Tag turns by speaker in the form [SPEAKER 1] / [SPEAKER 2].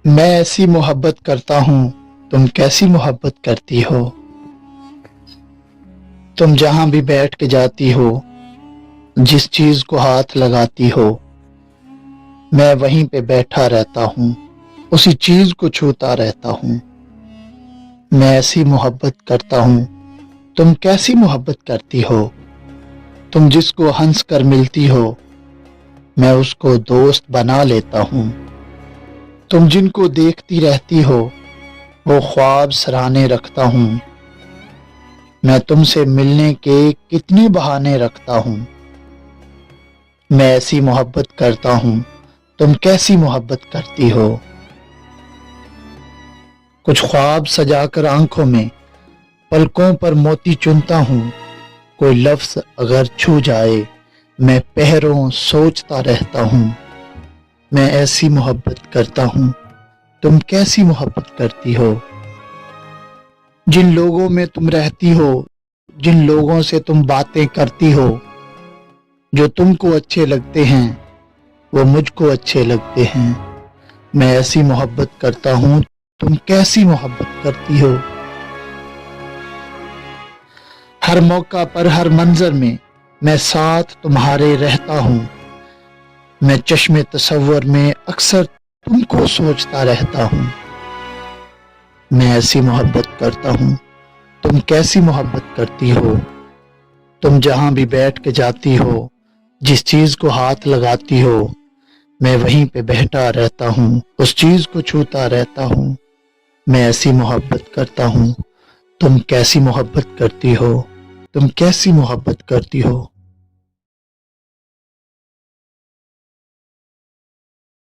[SPEAKER 1] मैं ऐसी मोहब्बत करता हूँ, तुम कैसी मोहब्बत करती हो। तुम जहां भी बैठ के जाती हो, जिस चीज को हाथ लगाती हो, मैं वहीं पे बैठा रहता हूँ, उसी चीज को छूता रहता हूँ। मैं ऐसी मोहब्बत करता हूँ, तुम कैसी मोहब्बत करती हो। तुम जिसको हंस कर मिलती हो, मैं उसको दोस्त बना लेता हूँ। तुम जिनको देखती रहती हो, वो ख्वाब सराहने रखता हूँ। मैं तुमसे मिलने के कितने बहाने रखता हूँ। मैं ऐसी मोहब्बत करता हूँ, तुम कैसी मोहब्बत करती हो। कुछ ख्वाब सजाकर आंखों में, पलकों पर मोती चुनता हूँ। कोई लफ्ज अगर छू जाए, मैं पहरों सोचता रहता हूँ। मैं ऐसी मोहब्बत करता हूँ, तुम कैसी मोहब्बत करती हो। जिन लोगों में तुम रहती हो, जिन लोगों से तुम बातें करती हो, जो तुमको अच्छे लगते हैं वो मुझको अच्छे लगते हैं। मैं ऐसी मोहब्बत करता हूँ, तुम कैसी मोहब्बत करती हो। हर मौका पर, हर मंजर में मैं साथ तुम्हारे रहता हूँ। मैं चश्मे तसव्वुर में अक्सर तुमको सोचता रहता हूँ। मैं ऐसी मोहब्बत करता हूँ, तुम कैसी मोहब्बत करती हो। तुम जहां भी बैठ के जाती हो, जिस चीज को हाथ लगाती हो, मैं वहीं पे बैठा रहता हूँ, उस चीज को छूता रहता हूँ। मैं ऐसी मोहब्बत करता हूँ, तुम कैसी मोहब्बत करती हो। तुम कैसी मोहब्बत करती हो।